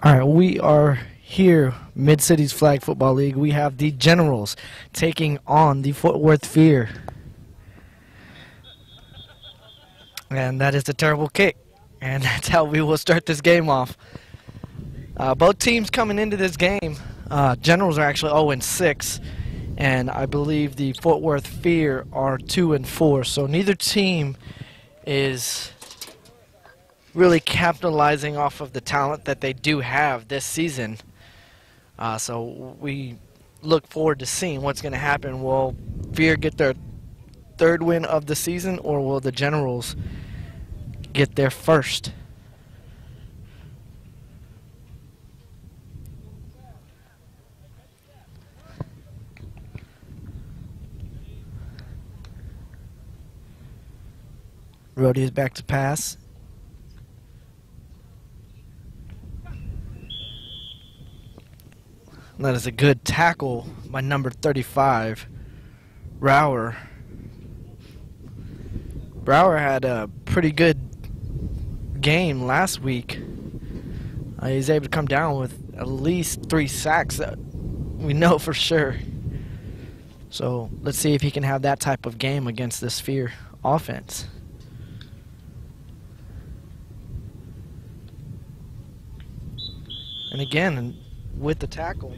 All right, we are here, Mid-Cities Flag Football League. We have the Generals taking on the Fort Worth Fear. And that is a terrible kick. And that's how we will start this game off. Both teams coming into this game, Generals are actually 0-6. And I believe the Fort Worth Fear are 2-4. So neither team is really capitalizing off of the talent that they do have this season. So we look forward to seeing what's going to happen. Will Fear get their third win of the season, or will the Generals get their first? Rhodey is back to pass. That is a good tackle by number 35, Brower. Brower had a pretty good game last week. He's able to come down with at least 3 sacks that we know for sure. So let's see if he can have that type of game against this Fear offense. And again, with the tackle.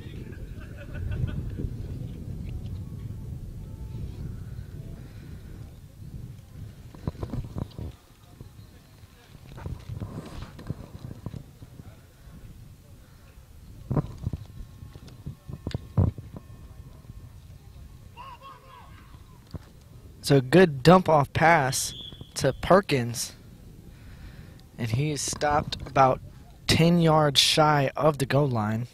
So a good dump-off pass to Perkins, and he is stopped about 10 yards shy of the goal line.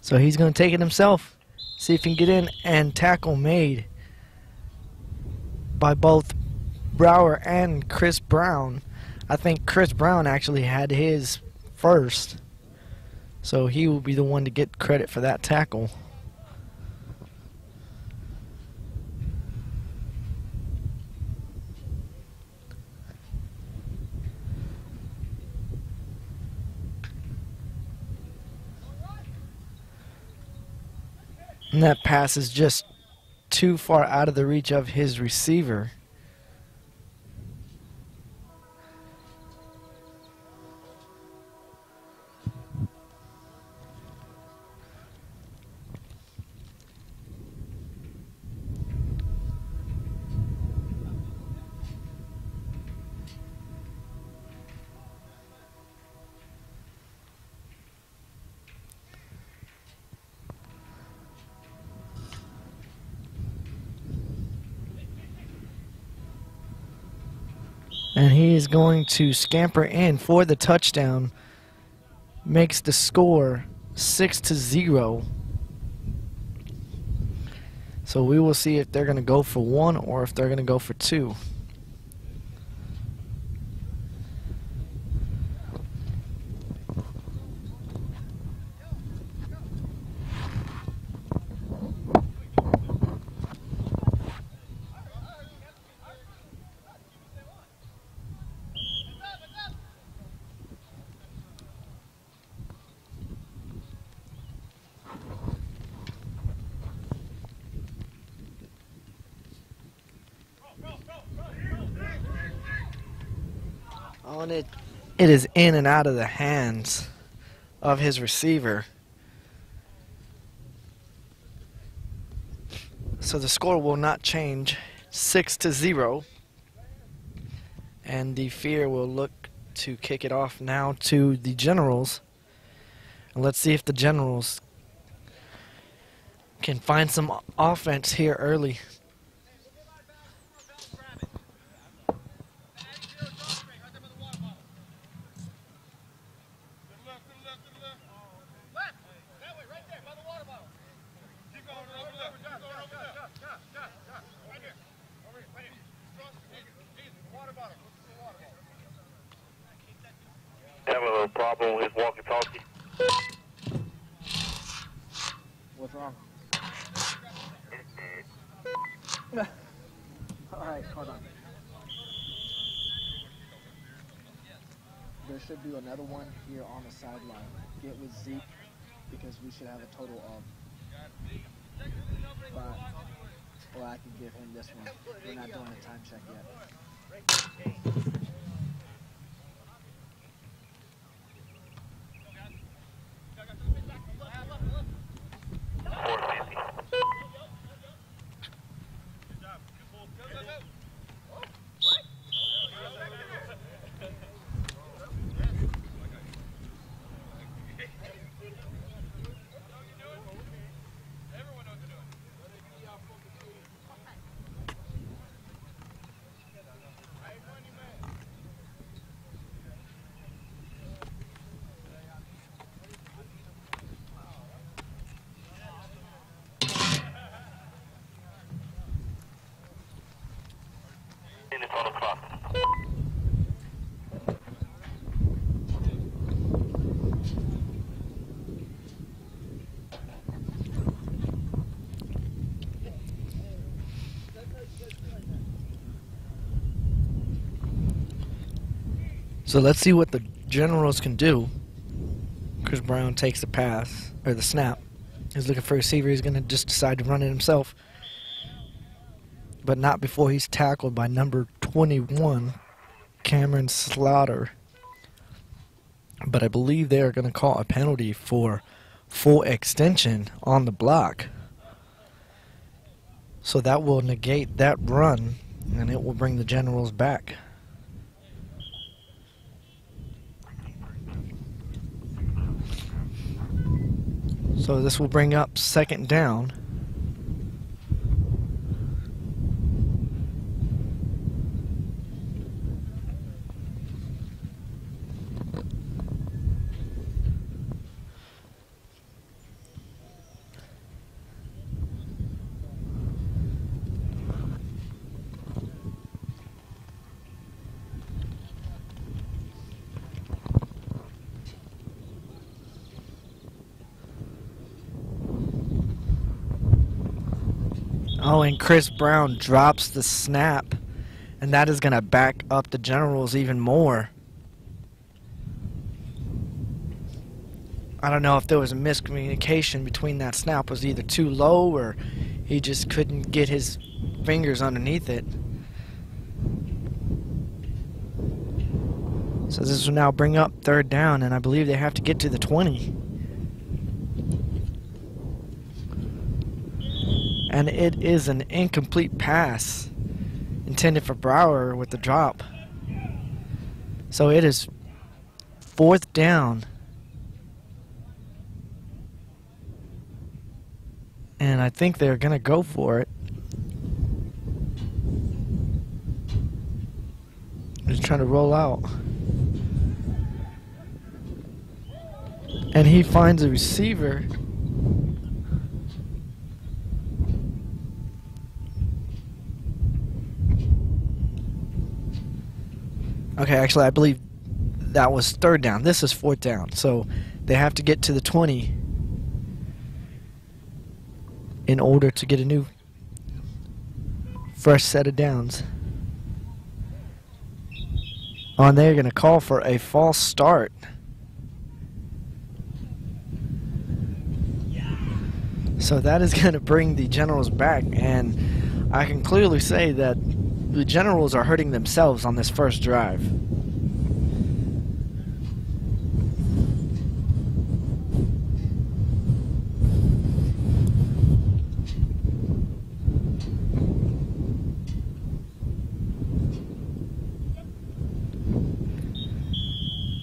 So he's going to take it himself, see if he can get in, and tackle made by both Brower and Chris Brown. I think Chris Brown actually had his first, so he will be the one to get credit for that tackle. And that pass is just too far out of the reach of his receiver. And he is going to scamper in for the touchdown. Makes the score 6-0. So we will see if they're going to go for 1 or if they're going to go for 2. And it is in and out of the hands of his receiver. So the score will not change, 6-0. And the Fear will look to kick it off now to the Generals. And let's see if the Generals can find some offense here early. Have a little problem with walkie-talkie. What's wrong? Alright, hold on. There should be another one here on the sideline. Get with Zeke, because we should have a total of 5. Well, I can give him this one. We're not doing a time check yet. So let's see what the Generals can do. Chris Brown takes the pass, or the snap. He's looking for a receiver. He's going to just decide to run it himself. But not before he's tackled by number 21, Cameron Slaughter. But I believe they are going to call a penalty for full extension on the block. So that will negate that run, and it will bring the Generals back. So this will bring up 2nd down. Oh, and Chris Brown drops the snap, and that is going to back up the Generals even more. I don't know if there was a miscommunication between that snap. Was either too low or he just couldn't get his fingers underneath it. So this will now bring up 3rd down, and I believe they have to get to the 20. And it is an incomplete pass intended for Brower with the drop. So it is 4th down. And I think they're going to go for it. Just trying to roll out. And he finds a receiver. Okay, actually, I believe that was 3rd down. This is 4th down. So they have to get to the 20 in order to get a new fresh set of downs. Oh, and they're going to call for a false start. So that is going to bring the Generals back, and I can clearly say that the Generals are hurting themselves on this first drive.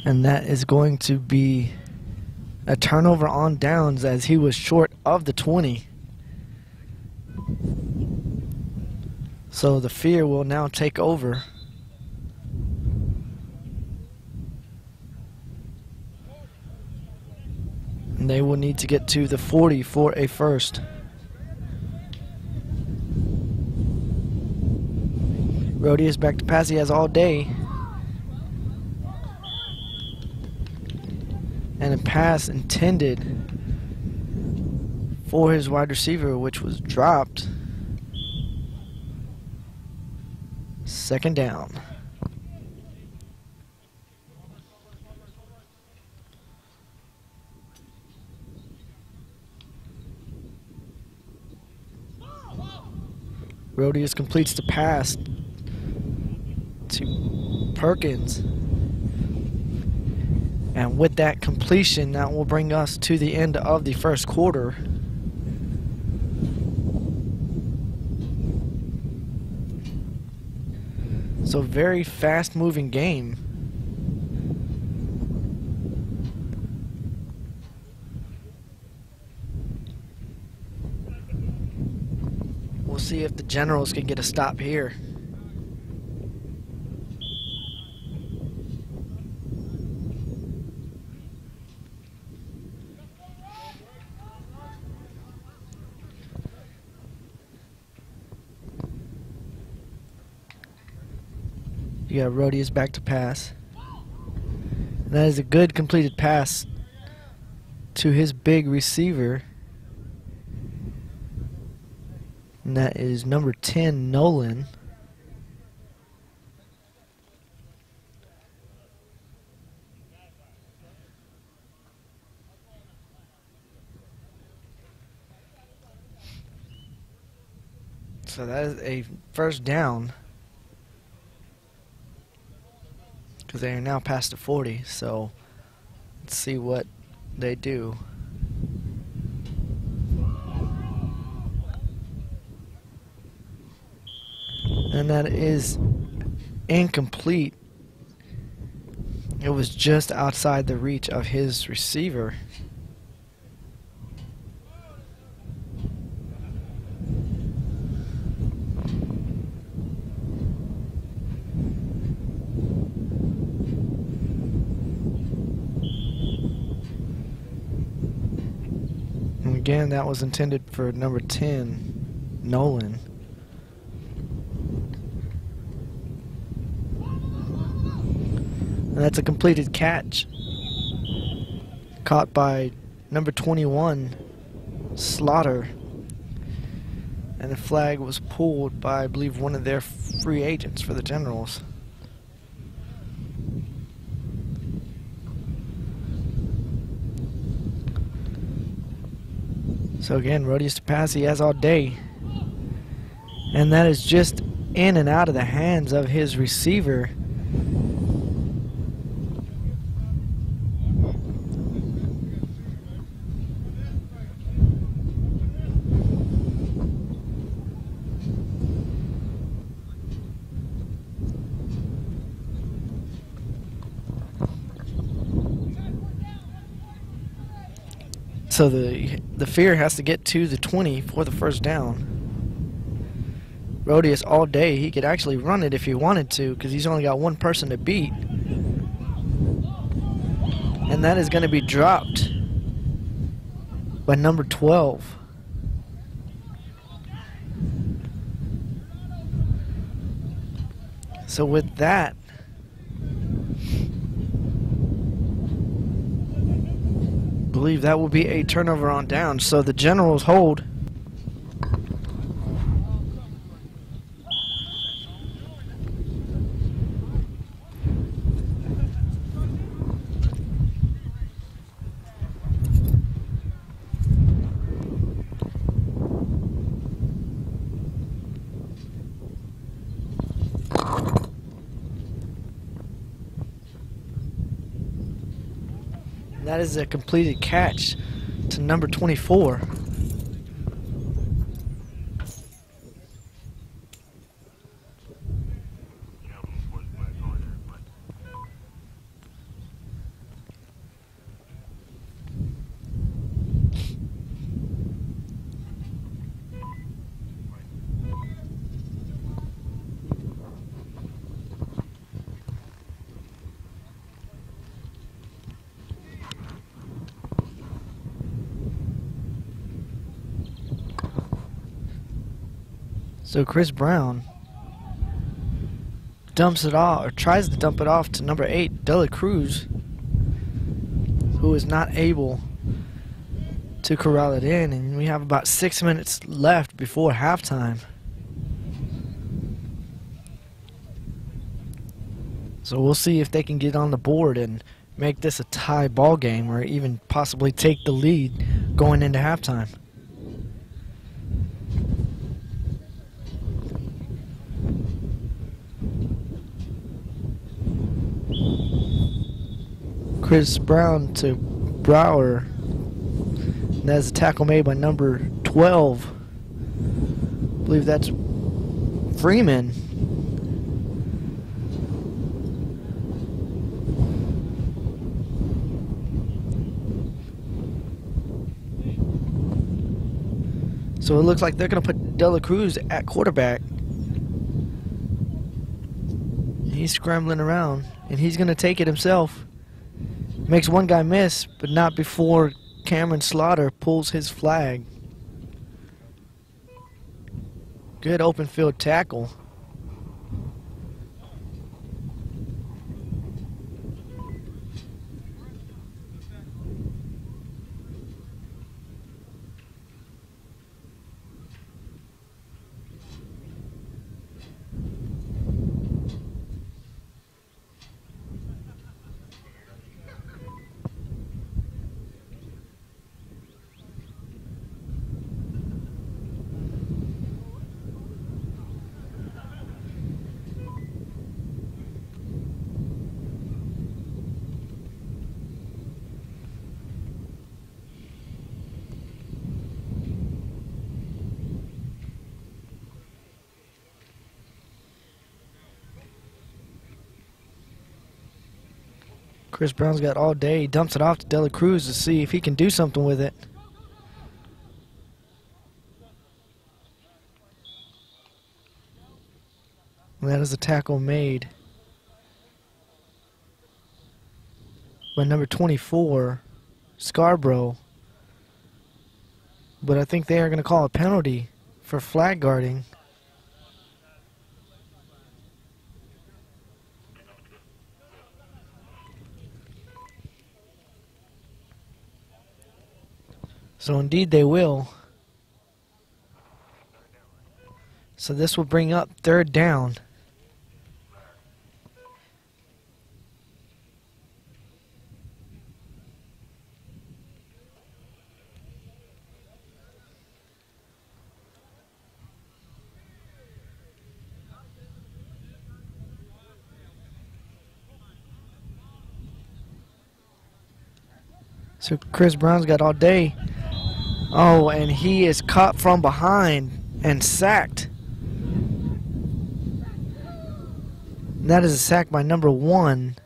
And that is going to be a turnover on downs, as he was short of the 20. So the fear will now take over. And they will need to get to the 40 for a first. Rhodey is back to pass. He has all day. and a pass intended for his wide receiver, which was dropped. Second down. Rodius completes the pass to Perkins. And with that completion, that will bring us to the end of the first quarter. So very fast moving game. We'll see if the Generals can get a stop here. You got Rodius back to pass. And that is a good completed pass to his big receiver. And that is number 10, Nolan. So that is a first down. Because they are now past the 40, so let's see what they do. And that is incomplete. It was just outside the reach of his receiver. And again, that was intended for number 10, Nolan. And that's a completed catch. Caught by number 21, Slaughter. And the flag was pulled by, I believe, one of their free agents for the Generals. So again, Rodius to pass, he has all day. And that is just in and out of the hands of his receiver. So the fear has to get to the 20 for the first down. Rodius all day, he could actually run it if he wanted to because he's only got one person to beat. And that is going to be dropped by number 12. So with that, I believe that will be a turnover on down. So the Generals hold. That is a completed catch to number 24. So Chris Brown dumps it off, or tries to dump it off to number 8, Dela Cruz. who is not able to corral it in, and we have about 6 minutes left before halftime. So we'll see if they can get on the board and make this a tie ball game, or even possibly take the lead going into halftime. Chris Brown to Brower. That's a tackle made by number 12. I believe that's Freeman. So it looks like they're going to put De La Cruz at quarterback. He's scrambling around, and he's going to take it himself. Makes one guy miss, but not before Cameron Slaughter pulls his flag. Good open field tackle. Chris Brown's got all day. He dumps it off to De La Cruz to see if he can do something with it. And that is a tackle made by number 24, Scarborough. But I think they are going to call a penalty for flag guarding. So indeed they will. So this will bring up third down. So Chris Brown's got all day. Oh, and he is caught from behind and sacked. And that is a sack by number 1.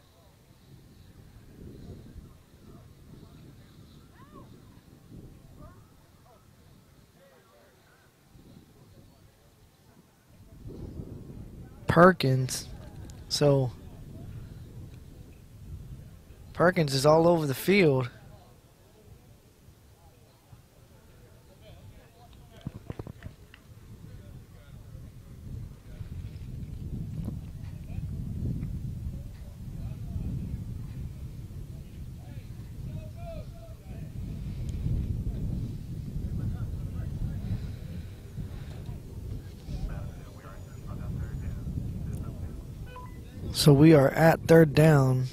Perkins. So Perkins is all over the field. So we are at third down.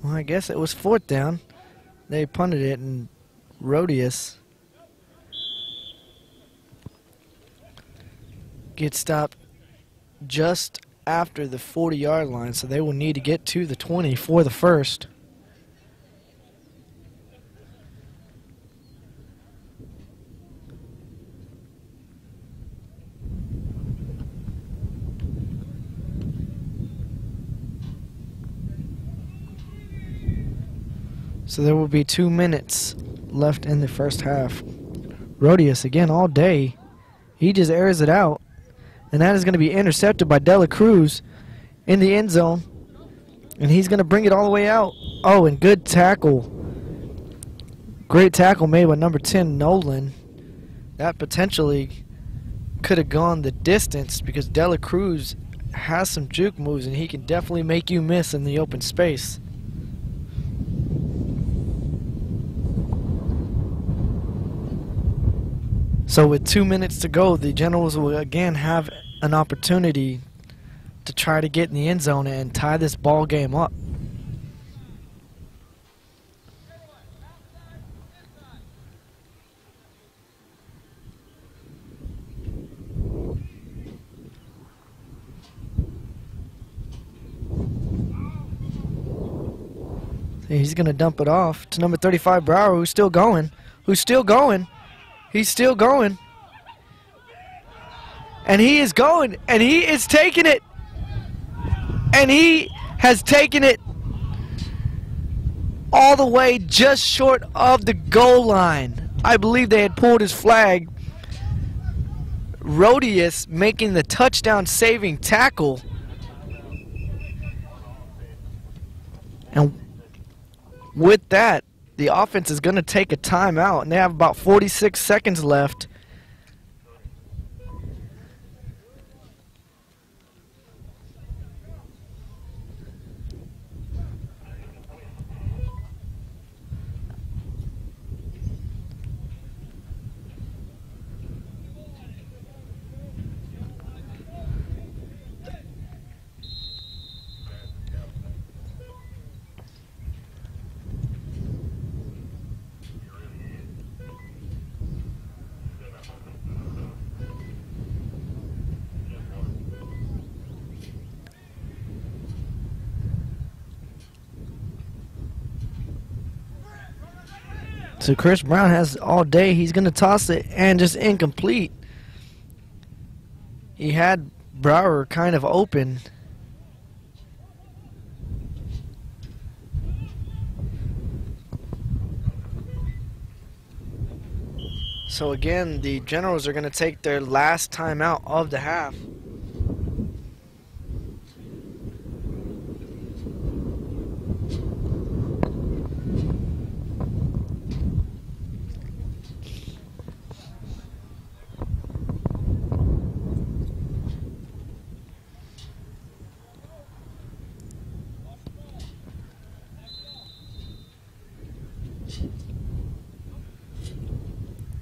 Well, I guess it was fourth down. They punted it, and Rodius gets stopped just after the 40-yard line, so they will need to get to the 20 for the first. So there will be 2 minutes left in the first half. Rodius again all day. He just airs it out. And that is going to be intercepted by De La Cruz in the end zone. And he's going to bring it all the way out. Oh, and good tackle. Great tackle made by number 10, Nolan. That potentially could have gone the distance because De La Cruz has some juke moves, and he can definitely make you miss in the open space. So with 2 minutes to go, the Generals will again have an opportunity to try to get in the end zone and tie this ball game up. He's going to dump it off to number 35, Brower, who's still going. He's still going. And he is going, and he is taking it. And he has taken it all the way just short of the goal line. I believe they had pulled his flag. Rodius making the touchdown saving tackle. And with that, the offense is going to take a timeout, and they have about 46 seconds left. So Chris Brown has all day. He's going to toss it, and just incomplete. He had Brower kind of open. So again, the Generals are going to take their last timeout of the half.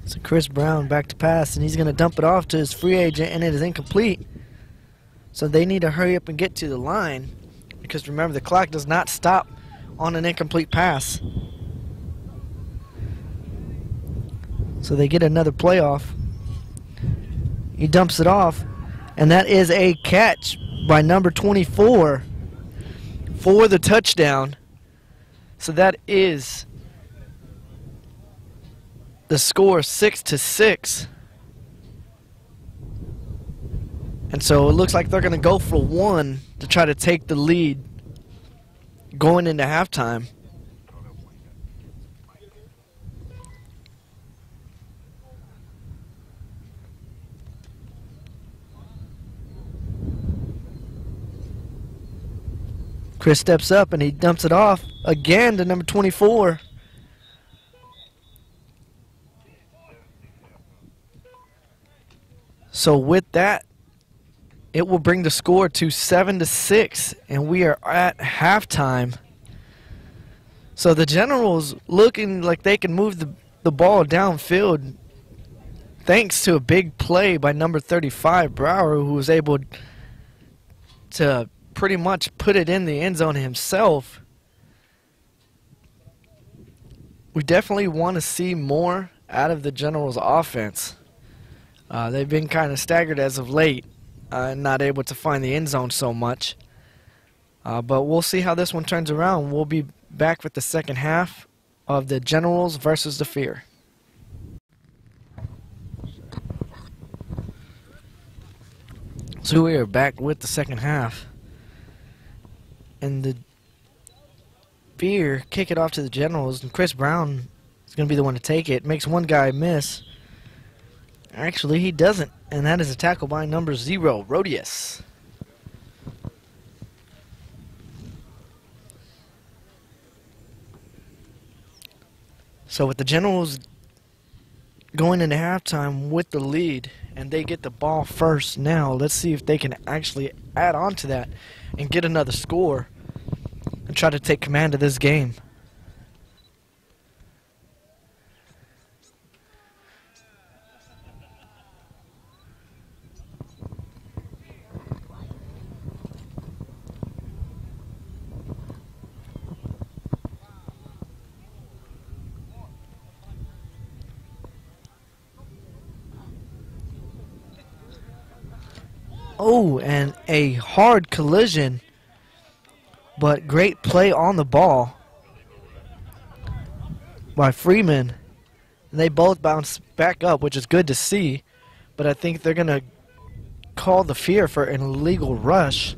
So Chris Brown back to pass, and he's going to dump it off to his free agent, and it is incomplete. So they need to hurry up and get to the line, because remember, the clock does not stop on an incomplete pass. So they get another playoff. He dumps it off, and that is a catch by number 24 for the touchdown. So that is the score 6-6. And so it looks like they're going to go for one to try to take the lead going into halftime. Chris steps up and he dumps it off again to number 24. So with that, it will bring the score to 7-6, and we are at halftime. So the Generals looking like they can move the ball downfield thanks to a big play by number 35, Brower, who was able to pretty much put it in the end zone himself. We definitely want to see more out of the Generals' offense. They've been kind of staggered as of late, not able to find the end zone so much. But we'll see how this one turns around. We'll be back with the second half of the Generals versus the Fear. So we are back with the second half. And the Fear kick it off to the Generals, and Chris Brown is going to be the one to take it. Makes one guy miss. Actually, he doesn't, and that is a tackle by number 0, Rodius. So with the Generals going into halftime with the lead, and they get the ball first now. Let's see if they can actually add on to that and get another score and try to take command of this game. Oh, and a hard collision, but great play on the ball by Freeman. And they both bounce back up, which is good to see, but I think they're going to call the fear for an illegal rush.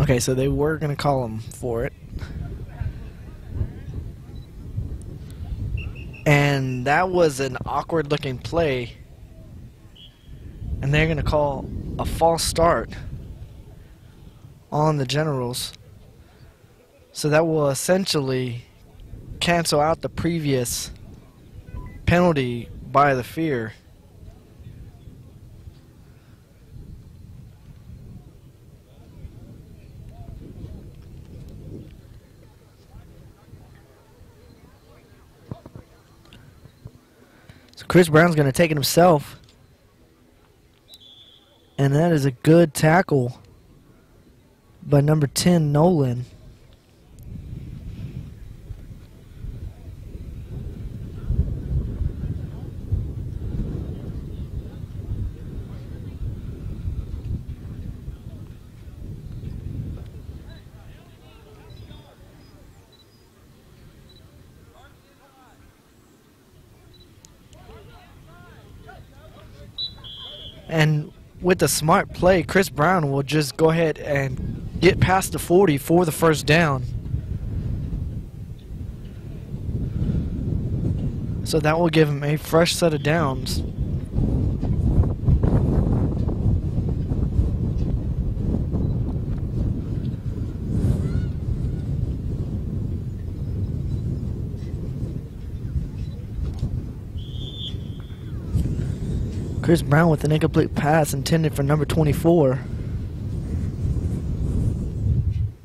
Okay, so they were going to call him for it. And that was an awkward looking play. And they're going to call a false start on the Generals. So that will essentially cancel out the previous penalty by the fear. Chris Brown's going to take it himself. And that is a good tackle by number 10, Nolan. And with the smart play, Chris Brown will just go ahead and get past the 40 for the first down. So that will give him a fresh set of downs. Chris Brown with an incomplete pass intended for number 24. I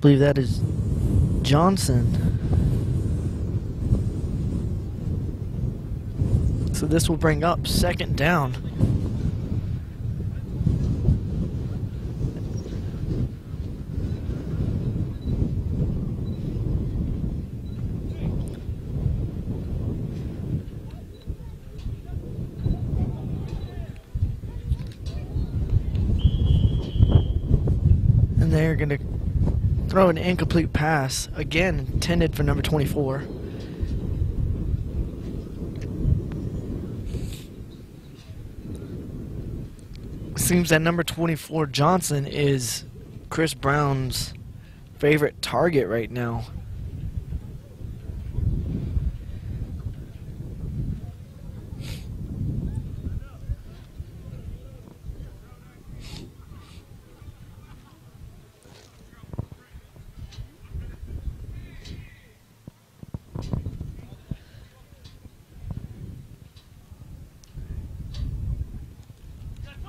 believe that is Johnson. So this will bring up second down. They're going to throw an incomplete pass, again intended for number 24. Seems that number 24, Johnson, is Chris Brown's favorite target right now.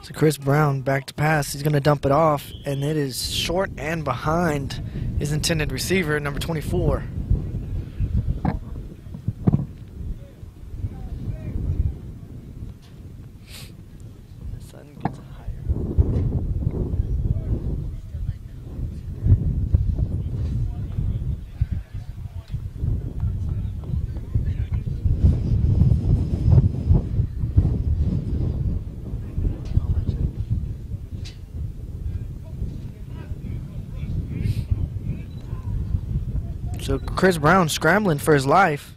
So Chris Brown back to pass. He's going to dump it off, and it is short and behind his intended receiver, number 24. So Chris Brown scrambling for his life.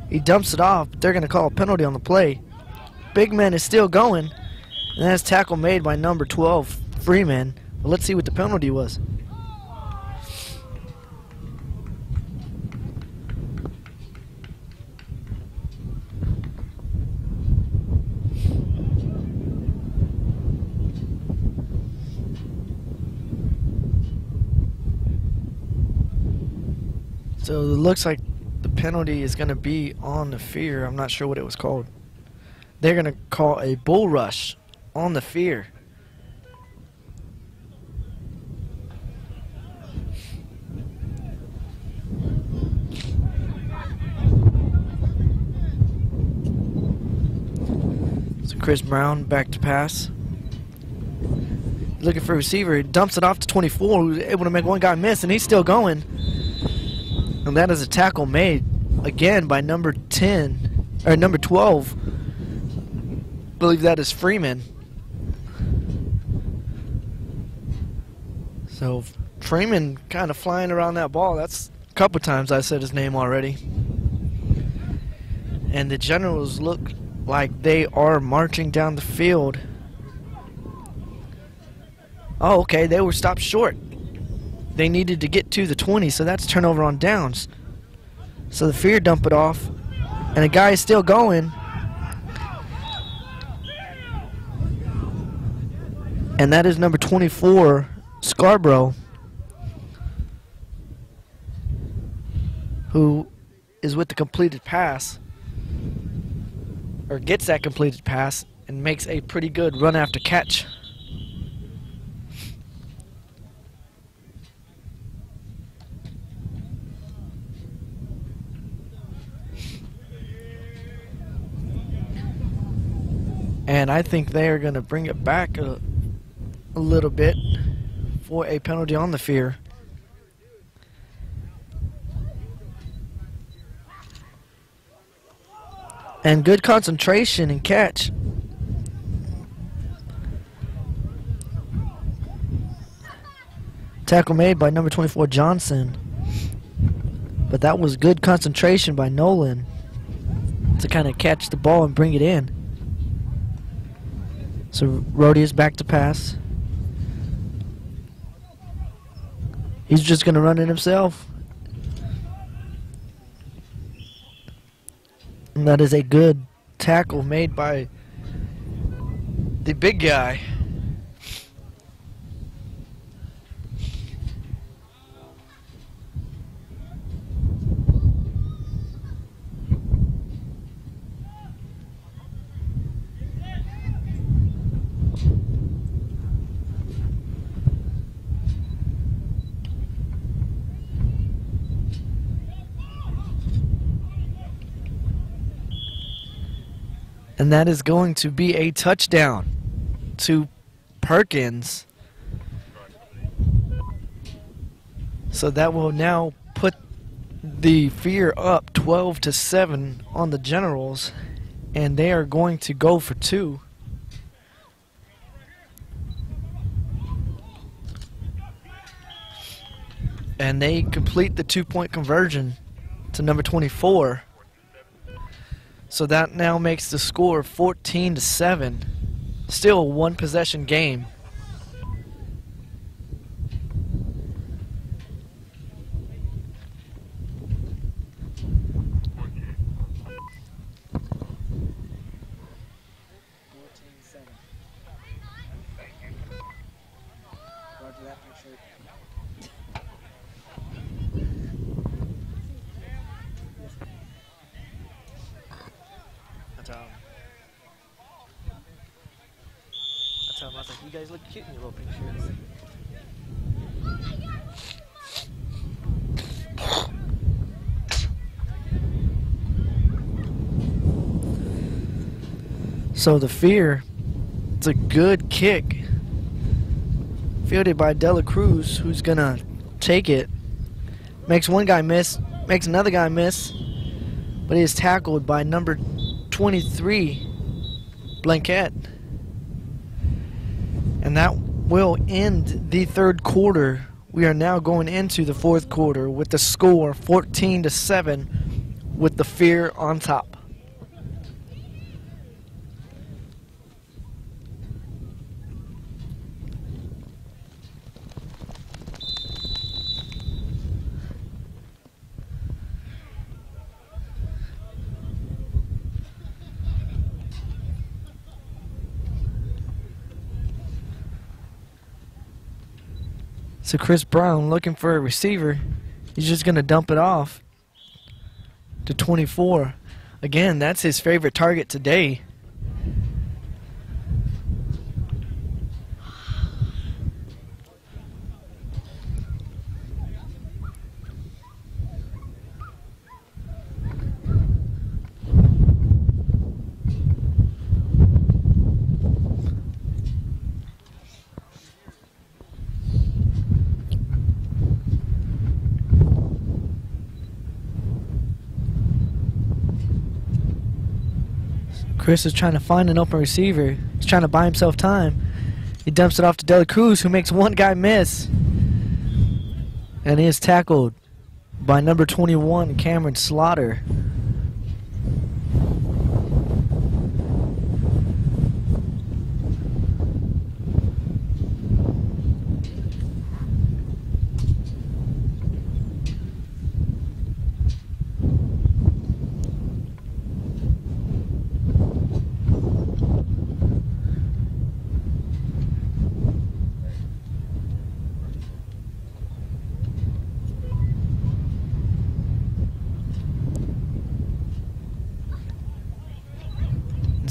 He dumps it off, but they're going to call a penalty on the play. Big Man is still going, and that's tackle made by number 12, Freeman. Well, let's see what the penalty was. So it looks like the penalty is going to be on the fear. I'm not sure what it was called. They're going to call a bull rush on the fear. So Chris Brown back to pass. Looking for a receiver. He dumps it off to 24, who's able to make one guy miss, and he's still going. And that is a tackle made again by number 10, or number 12. I believe that is Freeman. So Freeman kind of flying around that ball. That's a couple times I said his name already. And the Generals look like they are marching down the field. Oh, okay, they were stopped short. They needed to get to the 20, so that's turnover on downs. So the fear dump it off, and the guy is still going. And that is number 24, Scarborough, who is with the completed pass, or gets that completed pass, and makes a pretty good run after catch. And I think they are going to bring it back a little bit for a penalty on the fear. And good concentration and catch. Tackle made by number 24, Johnson. But that was good concentration by Nolan to kind of catch the ball and bring it in. So Rhodey is back to pass. He's just going to run it himself. And that is a good tackle made by the big guy. And that is going to be a touchdown to Perkins. So that will now put the fear up 12-7 on the Generals, and they are going to go for 2. And they complete the 2-point conversion to number 24. So that now makes the score 14-7. Still a one-possession game. I was like, you guys look cute in your little pink shirts. So the fear, it's a good kick. Fielded by Dela Cruz, who's gonna take it. Makes one guy miss, makes another guy miss, but he is tackled by number 23, Blanquette. And that will end the third quarter. We are now going into the fourth quarter with the score 14-7 with the fear on top. So Chris Brown looking for a receiver. He's just going to dump it off to 24. Again, that's his favorite target today. Chris is trying to find an open receiver. He's trying to buy himself time. He dumps it off to Dela Cruz, who makes one guy miss. And he is tackled by number 21, Cameron Slaughter.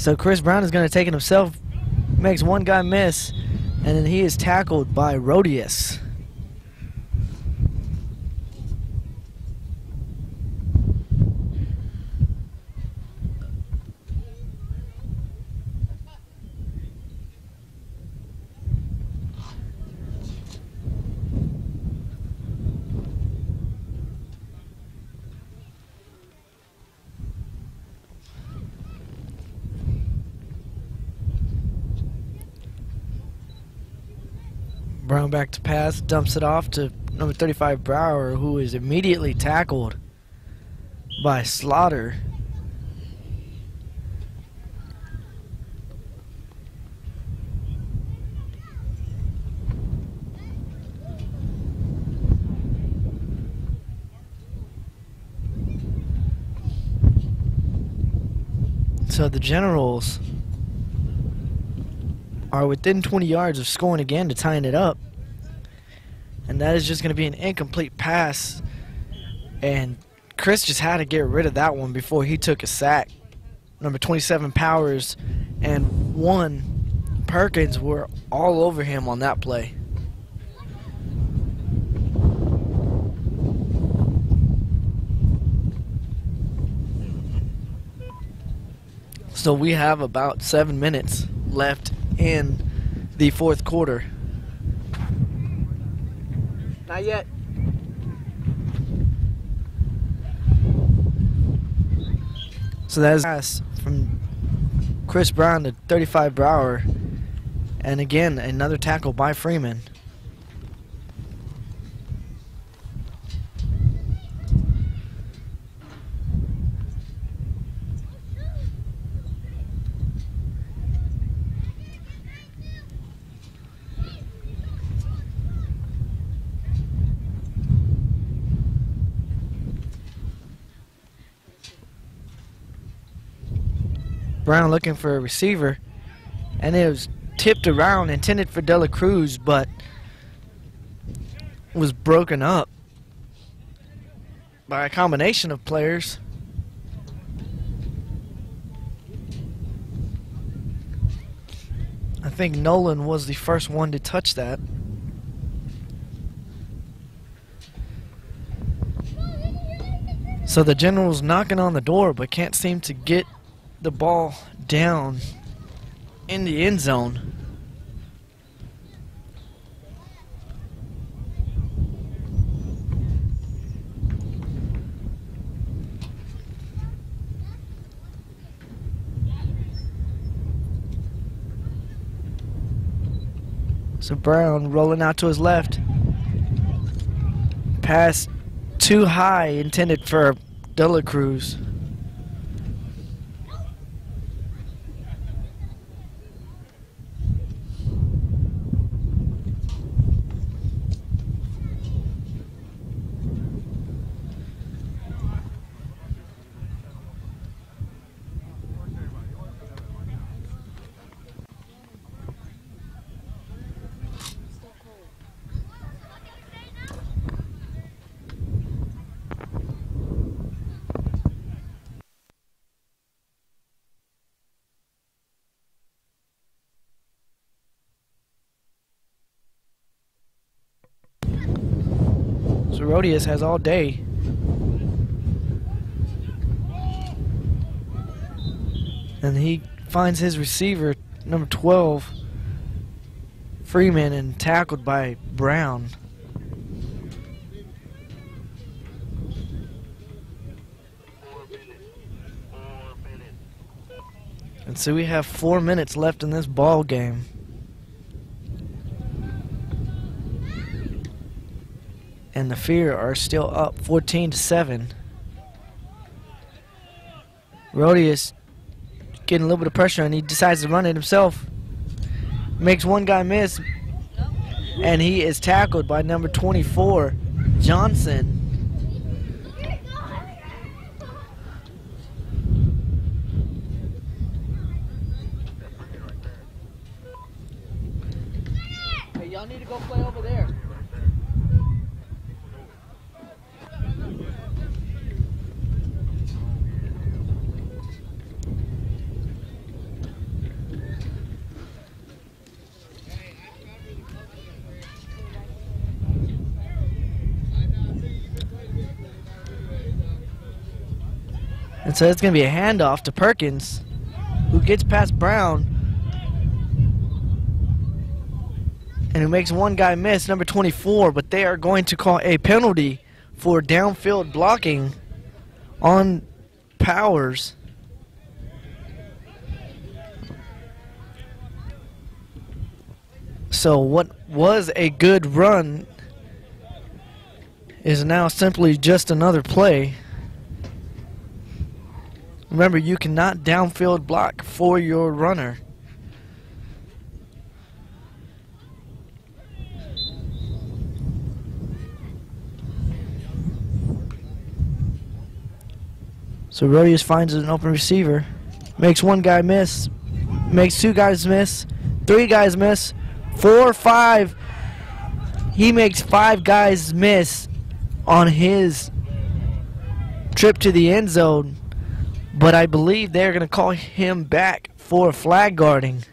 So Chris Brown is going to take it himself, makes one guy miss, and then he is tackled by Rodius. Brown back to pass, dumps it off to number 35 Brower, who is immediately tackled by Slaughter. So the Generals are within 20 yards of scoring again to tying it up. And that is just going to be an incomplete pass. And Chris just had to get rid of that one before he took a sack. Number 27 Powers and 1 Perkins were all over him on that play. So we have about 7 minutes left in the fourth quarter. Not yet. So that is a pass from Chris Brown to 35 Brower. And again, another tackle by Freeman. Brown looking for a receiver, and it was tipped around, intended for Dela Cruz, but was broken up by a combination of players. I think Nolan was the first one to touch that. So the Generals knocking on the door, but can't seem to get the ball down in the end zone. So Brown rolling out to his left. Pass too high, intended for Dela Cruz. Rhodius has all day. And he finds his receiver, number 12, Freeman, and tackled by Brown. And so we have 4 minutes left in this ball game. And the Fear are still up 14-7. Rhodius getting a little bit of pressure, and he decides to run it himself. Makes one guy miss, and he is tackled by number 24, Johnson. Hey, y'all need to go play over there. And so it's going to be a handoff to Perkins, who gets past Brown, and who makes one guy miss, number 24, but they are going to call a penalty for downfield blocking on Powers. So what was a good run is now simply just another play. Remember, you cannot downfield block for your runner. So Rhodius finds an open receiver, makes one guy miss, makes two guys miss, three guys miss, 4, 5. He makes 5 guys miss on his trip to the end zone. But I believe they're going to call him back for flag guarding.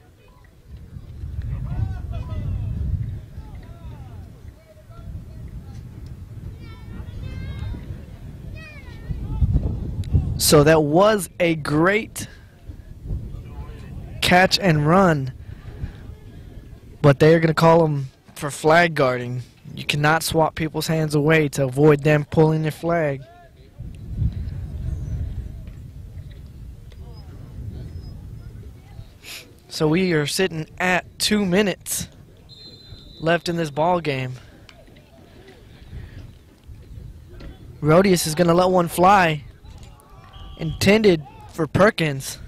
So that was a great catch and run. But they're going to call him for flag guarding. You cannot swap people's hands away to avoid them pulling their flag. So we are sitting at 2 minutes left in this ball game. Rhodius is going to let one fly, intended for Perkins.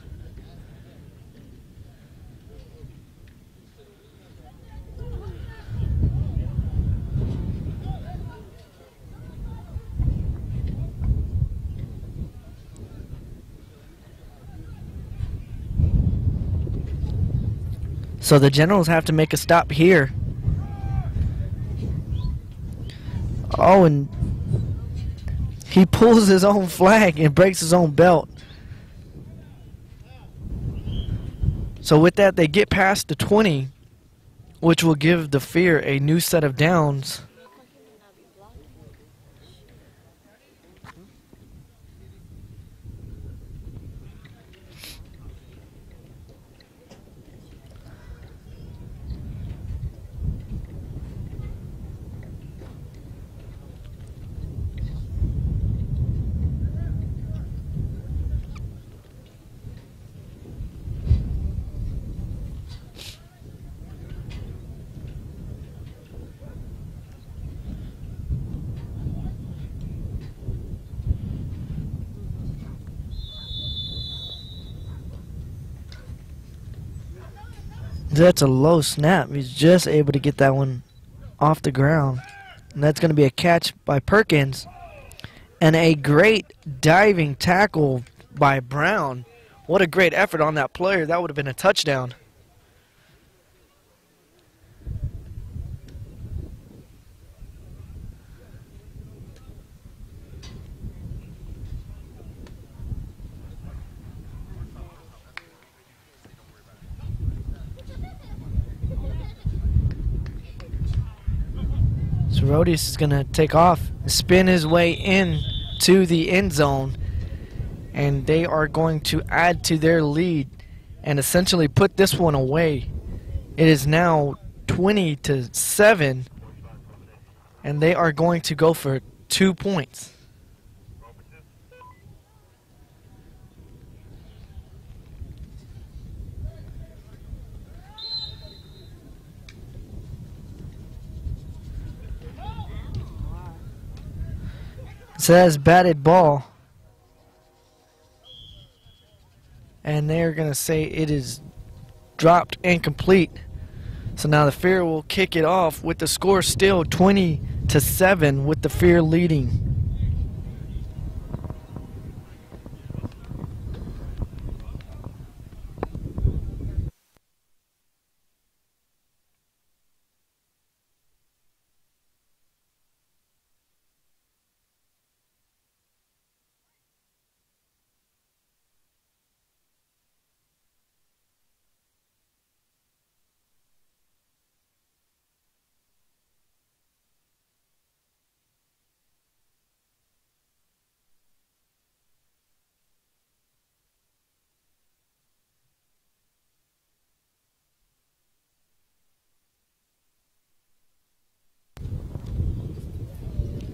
So the Generals have to make a stop here. Oh, and he pulls his own flag and breaks his own belt. So with that, they get past the 20, which will give the Fear a new set of downs. That's a low snap. He's just able to get that one off the ground. And that's going to be a catch by Perkins. And a great diving tackle by Brown. What a great effort on that player. That would have been a touchdown. So Rodius is going to take off, spin his way in to the end zone, and they are going to add to their lead and essentially put this one away. It is now 20-7, and they are going to go for 2 points. So that's batted ball. And they're going to say it is dropped incomplete. So now the Fear will kick it off with the score still 20-7 with the Fear leading.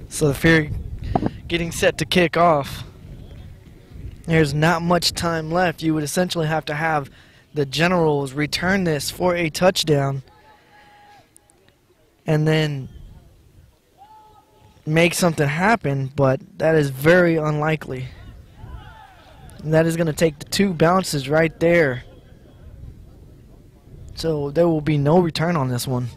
So the Fear getting set to kick off. There's not much time left. You would essentially have to have the Generals return this for a touchdown and then make something happen, but that is very unlikely. And that is going to take the 2 bounces right there. So there will be no return on this one.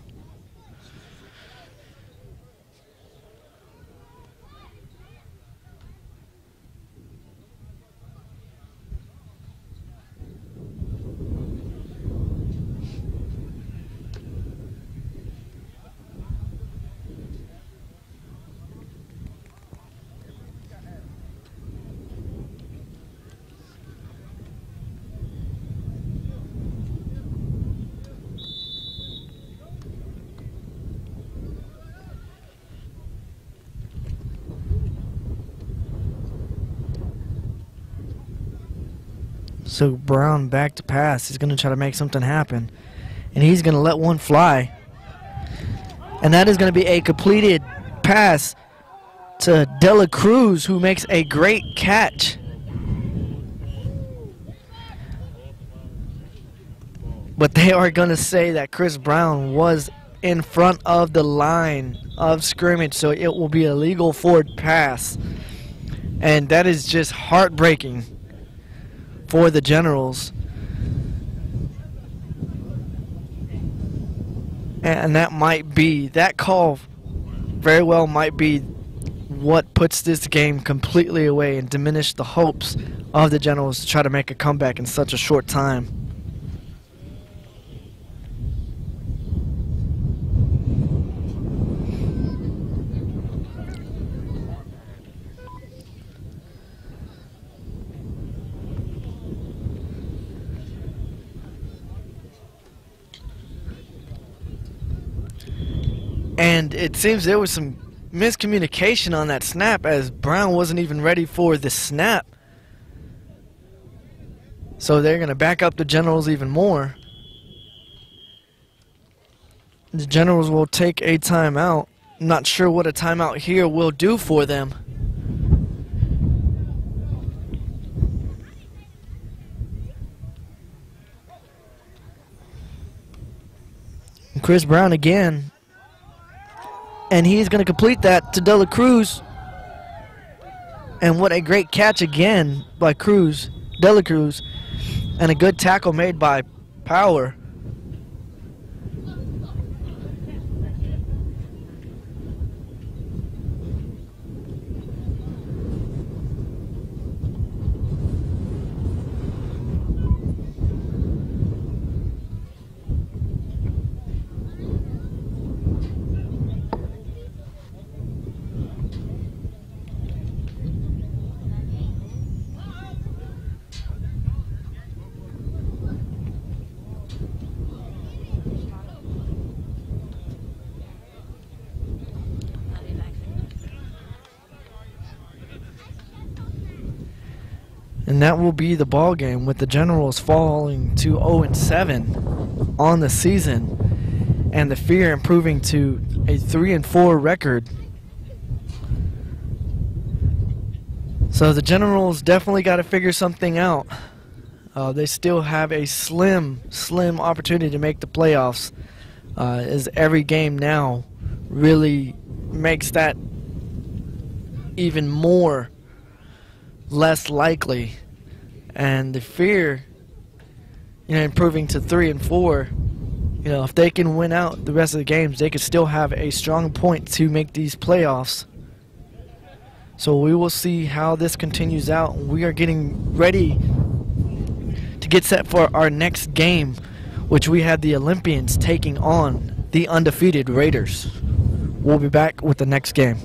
So Brown back to pass. He's going to try to make something happen. And he's going to let one fly. And that is going to be a completed pass to Dela Cruz, who makes a great catch. But they are going to say that Chris Brown was in front of the line of scrimmage, so it will be a legal forward pass. And that is just heartbreaking for the Generals. And that call very well might be what puts this game completely away and diminish the hopes of the Generals to try to make a comeback in such a short time. And it seems there was some miscommunication on that snap, as Brown wasn't even ready for the snap. So they're going to back up the Generals even more. The Generals will take a timeout. I'm not sure what a timeout here will do for them. And Chris Brown again. And he's going to complete that to Dela Cruz. And what a great catch again by Dela Cruz. And a good tackle made by Power. And that will be the ball game, with the Generals falling to 0-7 on the season, and the Fear improving to a 3-4 record. So the Generals definitely got to figure something out. They still have a slim opportunity to make the playoffs, as every game now really makes that even more less likely. And the Fear, improving to 3-4, if they can win out the rest of the games, they could still have a strong point to make these playoffs. So we will see how this continues out. We are getting ready to get set for our next game, which we have the Olympians taking on the undefeated Raiders. We'll be back with the next game.